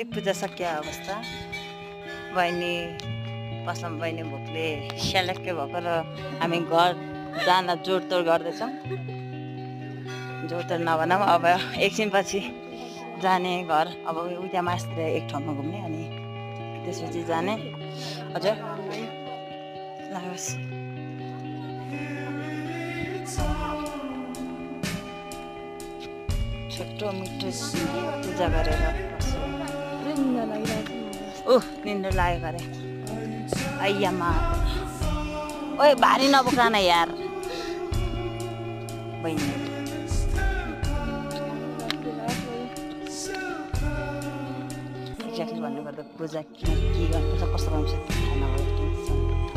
पूजा सकिया अवस्था बहिनी पसलम बहिनी भोकले सेलेक्टै भएको र हामी घर जान जोडतोड गर्दैछौँ जोडतोड नभनौँ अब एकछिनपछि जाने घर अब उता मासतिर एक ठाउँमा घुम्ने अनि त्यसपछि जाने हजुर लाग्योस् छोटो मिठो पूजा गरेर ओह निन्द्रा लागेको अरे अय्यामा ओए भारी नबोकान यार बहिनी एक्ज्याक्टली भन्नुपर्दा पूजा के गर्नुपर्छ कस्तो गर्नुपर्छ थाहा नभएको